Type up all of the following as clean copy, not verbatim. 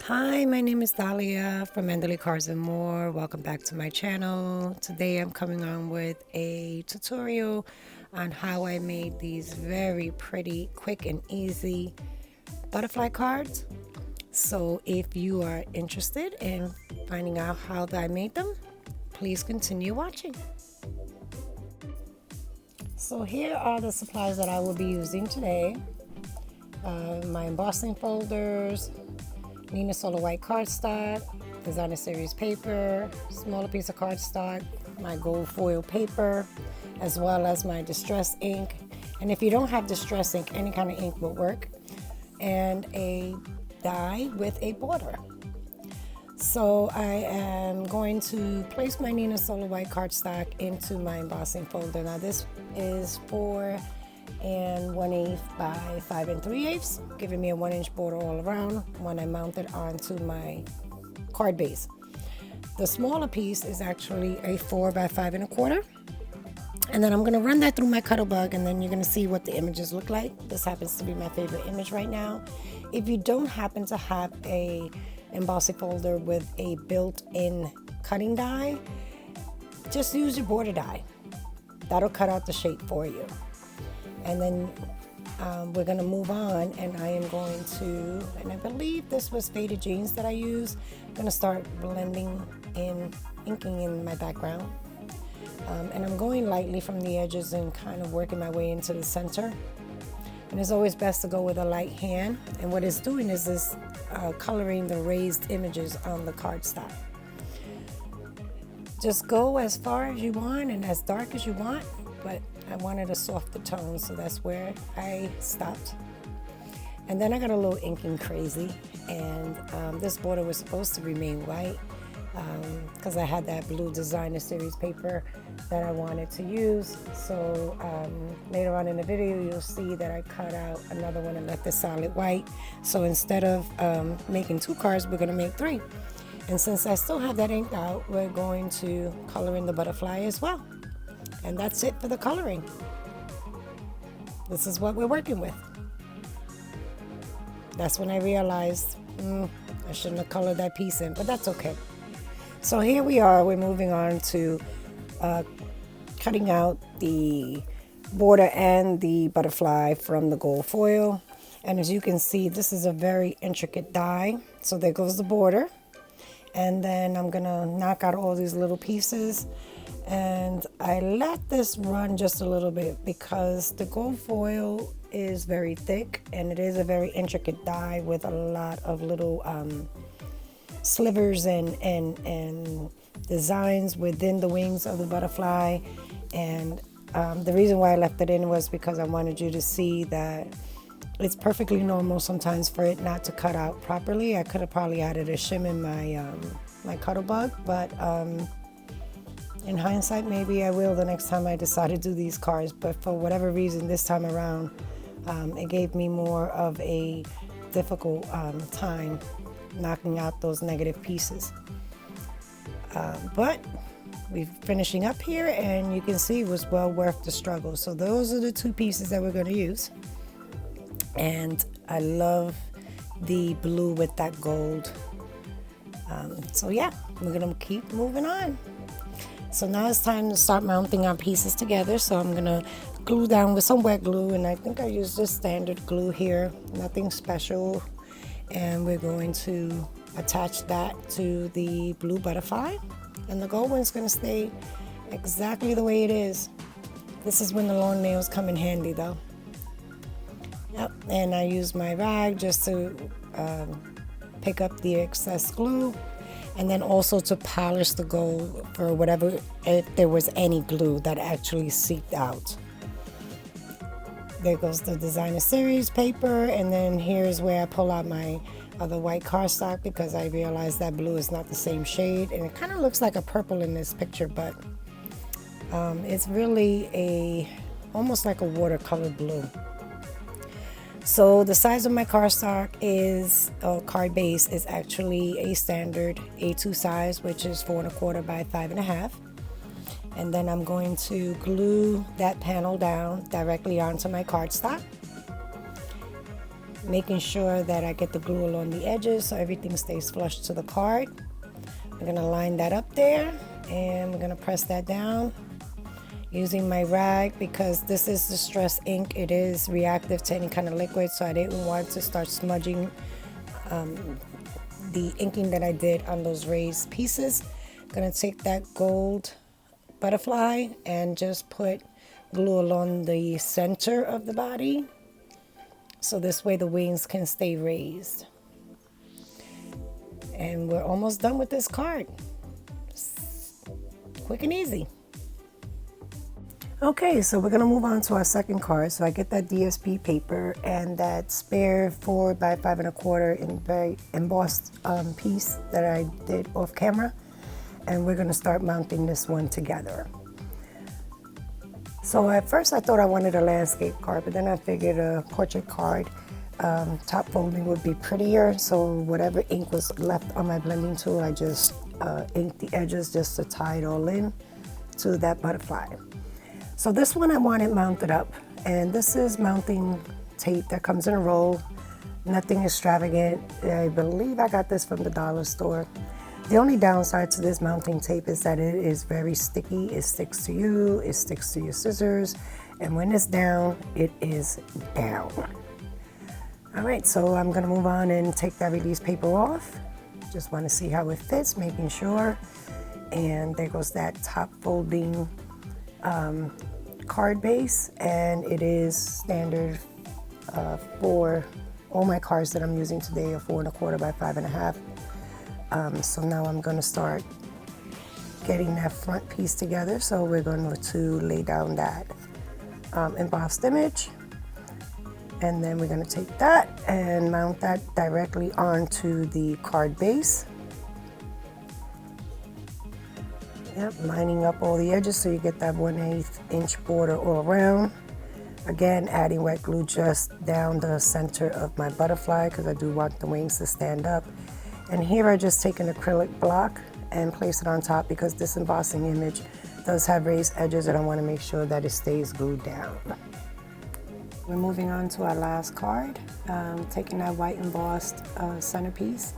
Hi, my name is Dahlia from Mendeley Cars and More. Welcome back to my channel. Today I'm coming on with a tutorial on how I made these very pretty, quick and easy butterfly cards. So if you are interested in finding out how I made them, please continue watching. So here are the supplies that I will be using today. My embossing folders, Neenah Solar White cardstock, Designer Series paper, smaller piece of cardstock, my gold foil paper, as well as my distress ink. And if you don't have distress ink, any kind of ink will work. And a die with a border. So I am going to place my Neenah Solar White cardstock into my embossing folder. Now this is 4 1/8 by 5 3/8, giving me a 1-inch border all around when I mount it onto my card base. The smaller piece is actually a 4 by 5 1/4. And then I'm going to run that through my Cuttlebug, and then you're going to see what the images look like. This happens to be my favorite image right now. If you don't happen to have a embossing folder with a built-in cutting die, just use your border die. That'll cut out the shape for you. And then we're going to move on, and I am going to, and I believe this was Faded Jeans that I used. I'm going to start blending in, inking in my background. And I'm going lightly from the edges and kind of working my way into the center. And it's always best to go with a light hand. And what it's doing is this coloring the raised images on the cardstock. Just go as far as you want and as dark as you want, but I wanted a softer tone, so that's where I stopped. And then I got a little inking crazy, and this border was supposed to remain white because I had that blue Designer Series paper that I wanted to use. So later on in the video, you'll see that I cut out another one and left the solid white. So instead of making 2 cards, we're going to make 3. And since I still have that ink out, we're going to color in the butterfly as well. And that's it for the coloring. This is what we're working with. That's when I realized I shouldn't have colored that piece in, but that's okay. So here we are, we're moving on to cutting out the border and the butterfly from the gold foil. And as you can see, this is a very intricate die. So there goes the border. And then I'm gonna knock out all these little pieces. And I let this run just a little bit because the gold foil is very thick and it is a very intricate die with a lot of little slivers and designs within the wings of the butterfly. And the reason why I left it in was because I wanted you to see that it's perfectly normal sometimes for it not to cut out properly. I could have probably added a shim in my my Cuttlebug, but in hindsight, maybe I will the next time I decide to do these cards. But for whatever reason, this time around, it gave me more of a difficult time knocking out those negative pieces. But we're finishing up here, and you can see it was well worth the struggle. So those are the 2 pieces that we're going to use. And I love the blue with that gold. So yeah, we're going to keep moving on. So now it's time to start mounting our pieces together. So I'm going to glue down with some wet glue, and I think I used just standard glue here, nothing special. And we're going to attach that to the blue butterfly, and the gold one's going to stay exactly the way it is. This is when the long nails come in handy though. Yep, and I use my rag just to pick up the excess glue, and then also to polish the gold for whatever, if there was any glue that actually seeped out. There goes the Designer Series paper, and then here's where I pull out my other white cardstock because I realized that blue is not the same shade, and it kind of looks like a purple in this picture, but it's really almost like a watercolor blue. So the size of my cardstock is, card base is actually a standard A2 size, which is 4 1/4 by 5 1/2. And then I'm going to glue that panel down directly onto my cardstock. making sure that I get the glue along the edges so everything stays flush to the card. I'm gonna line that up there, and we're gonna press that down using my rag, because this is distress ink. It is reactive to any kind of liquid, so I didn't want to start smudging the inking that I did on those raised pieces. I'm gonna take that gold butterfly and just put glue along the center of the body, so this way the wings can stay raised. And we're almost done with this card. Quick and easy. Okay, so we're gonna move on to our second card. So I get that DSP paper and that spare 4 by 5 1/4 in very embossed piece that I did off camera. And we're gonna start mounting this one together. So at first I thought I wanted a landscape card, but then I figured a portrait card top folding would be prettier. So whatever ink was left on my blending tool, I just inked the edges just to tie it all in to that butterfly. So this one I want it mounted up, and this is mounting tape that comes in a roll. Nothing extravagant. I believe I got this from the dollar store. The only downside to this mounting tape is that it is very sticky. It sticks to you, it sticks to your scissors, and when it's down, it is down. All right, so I'm gonna move on and take that release paper off. Just wanna see how it fits, making sure. And there goes that top folding card base, and it is standard for all my cards that I'm using today are 4 1/4 by 5 1/2. So now I'm going to start getting that front piece together. So we're going to lay down that embossed image, and then we're going to take that and mount that directly onto the card base. Yep, lining up all the edges so you get that 1/8 inch border all around. Again, adding wet glue just down the center of my butterfly because I do want the wings to stand up. And here I just take an acrylic block and place it on top because this embossing image does have raised edges and I want to make sure that it stays glued down. We're moving on to our last card, taking that white embossed centerpiece,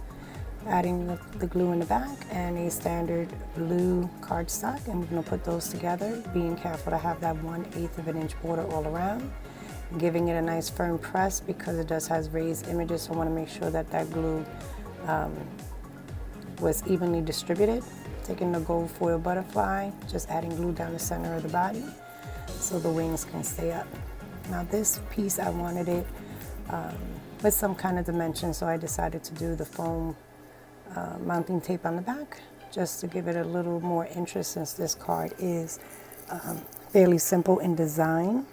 adding the glue in the back and a standard blue cardstock, and we're going to put those together, being careful to have that 1/8 of an inch border all around, giving it a nice firm press because it does has raised images, so I want to make sure that that glue was evenly distributed. Taking the gold foil butterfly, just adding glue down the center of the body so the wings can stay up. Now this piece I wanted it with some kind of dimension, so I decided to do the foam mounting tape on the back just to give it a little more interest, since this card is fairly simple in design.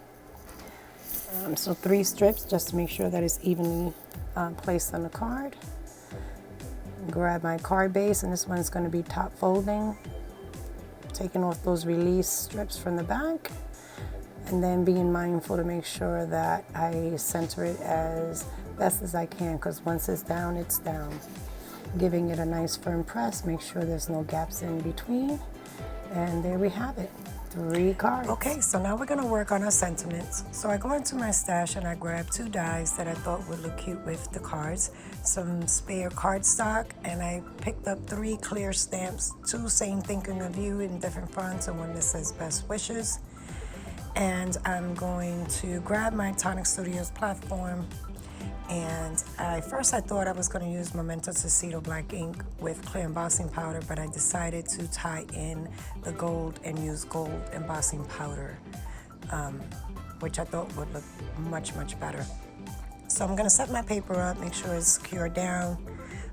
So 3 strips just to make sure that it's evenly placed on the card. Grab my card base, and this one's going to be top folding, taking off those release strips from the back, and then being mindful to make sure that I center it as best as I can, because once it's down, it's down. Giving it a nice firm press, make sure there's no gaps in between, and there we have it. 3 cards. Okay, so now we're gonna work on our sentiments. So I go into my stash and I grab 2 dies that I thought would look cute with the cards, some spare cardstock, and I picked up 3 clear stamps, 2 saying thinking of you in different fonts and one that says best wishes. And I'm going to grab my Tonic Studios platform, and first I thought I was going to use Memento Tuxedo black ink with clear embossing powder, but I decided to tie in the gold and use gold embossing powder, which I thought would look much, much better. So I'm going to set my paper up, make sure it's secured down.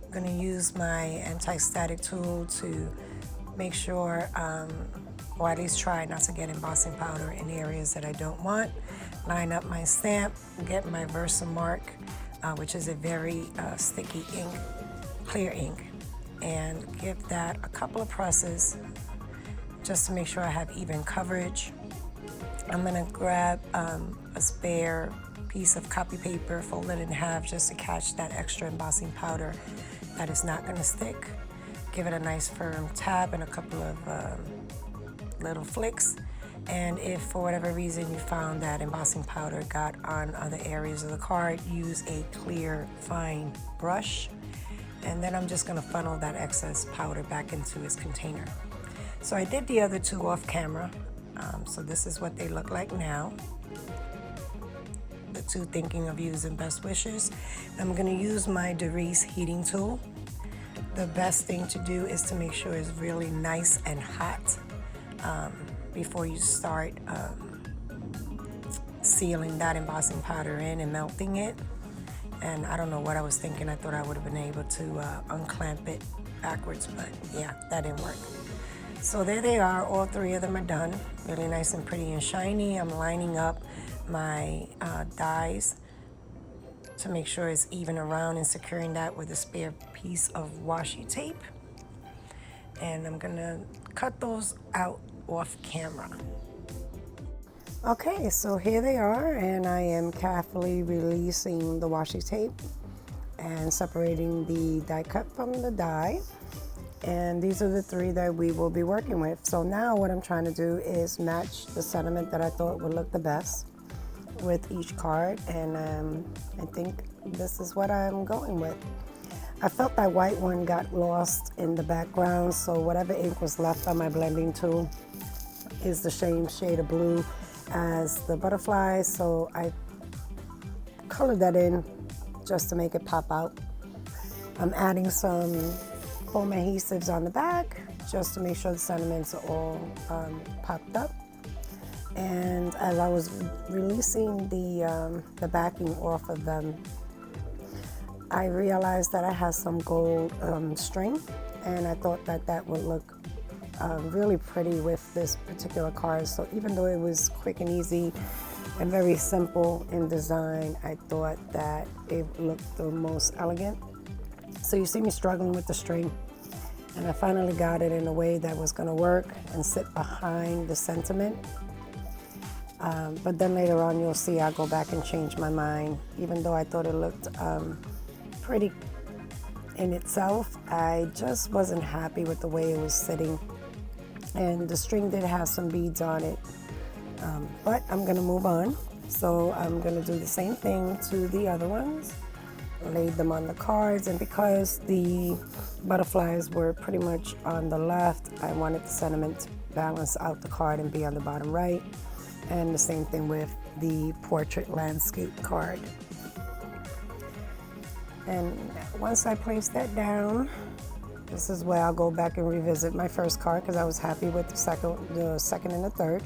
I'm going to use my anti-static tool to make sure, or at least try not to get embossing powder in areas that I don't want. Line up my stamp, get my Versamark, which is a very sticky ink, clear ink, and give that a couple of presses just to make sure I have even coverage. I'm gonna grab a spare piece of copy paper, fold it in half just to catch that extra embossing powder that is not gonna stick. Give it a nice firm tap and a couple of little flicks, And if for whatever reason you found that embossing powder got on other areas of the card, use a clear, fine brush. And then I'm just gonna funnel that excess powder back into its container. So I did the other two off camera. So this is what they look like now. The two thinking of using best wishes. I'm gonna use my Darice heating tool. The best thing to do is to make sure it's really nice and hot before you start sealing that embossing powder in and melting it. And I don't know what I was thinking. I thought I would have been able to unclamp it backwards, but yeah, that didn't work. So there they are. All three of them are done. Really nice and pretty and shiny. I'm lining up my dies to make sure it's even around and securing that with a spare piece of washi tape. And I'm gonna cut those out off camera. Okay, so here they are, and I am carefully releasing the washi tape and separating the die cut from the die. And these are the three that we will be working with. So now what I'm trying to do is match the sentiment that I thought would look the best with each card, and I think this is what I'm going with. I felt that white one got lost in the background, so whatever ink was left on my blending tool is the same shade of blue as the butterfly, so I colored that in just to make it pop out. I'm adding some foam adhesives on the back just to make sure the sentiments are all popped up. And as I was releasing the backing off of them, I realized that I had some gold string, and I thought that that would look really pretty with this particular card. So even though it was quick and easy and very simple in design, I thought that it looked the most elegant. So you see me struggling with the string, and I finally got it in a way that was gonna work and sit behind the sentiment. But then later on you'll see I go back and change my mind. Even though I thought it looked pretty in itself, I just wasn't happy with the way it was sitting. And the string did have some beads on it, but I'm gonna move on. So I'm gonna do the same thing to the other ones, laid them on the cards, and because the butterflies were pretty much on the left, I wanted the sentiment to balance out the card and be on the bottom right. And the same thing with the portrait landscape card. And once I place that down, this is where I'll go back and revisit my first card because I was happy with the second and the third.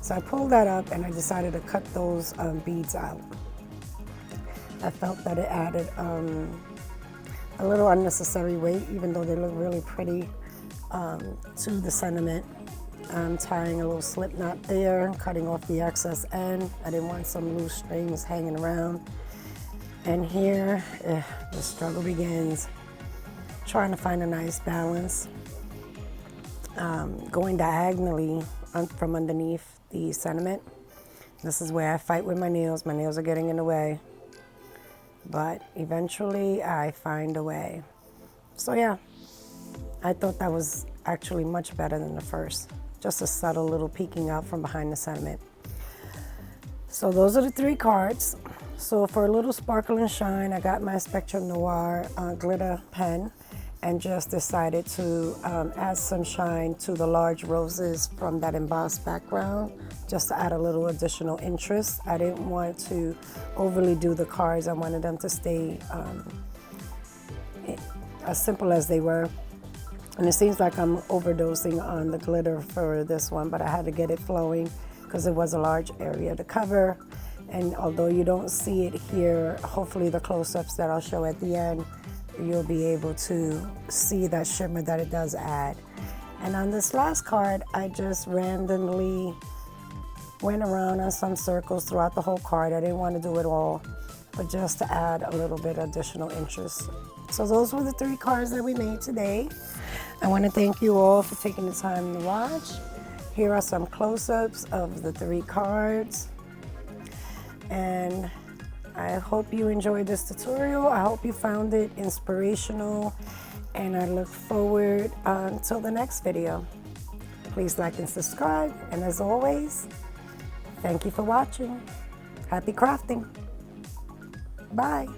So I pulled that up and I decided to cut those beads out. I felt that it added a little unnecessary weight, even though they look really pretty to the sentiment. I'm tying a little slip knot there, cutting off the excess end. I didn't want some loose strings hanging around. And here, the struggle begins. Trying to find a nice balance, going diagonally from underneath the sentiment. This is where I fight with my nails. My nails are getting in the way, but eventually I find a way. So yeah, I thought that was actually much better than the first. Just a subtle little peeking out from behind the sentiment. So those are the three cards. So for a little sparkle and shine, I got my Spectrum Noir glitter pen and just decided to add some shine to the large roses from that embossed background, just to add a little additional interest. I didn't want to overly do the cards. I wanted them to stay as simple as they were. And it seems like I'm overdosing on the glitter for this one, but I had to get it flowing because it was a large area to cover. And although you don't see it here, hopefully the close-ups that I'll show at the end, you'll be able to see that shimmer that it does add. And on this last card, I just randomly went around on some circles throughout the whole card. I didn't want to do it all, but just to add a little bit additional interest. So those were the three cards that we made today. I want to thank you all for taking the time to watch. Here are some close-ups of the three cards. And I hope you enjoyed this tutorial. I hope you found it inspirational, and I look forward until the next video. Please like and subscribe. And as always, thank you for watching. Happy crafting. Bye.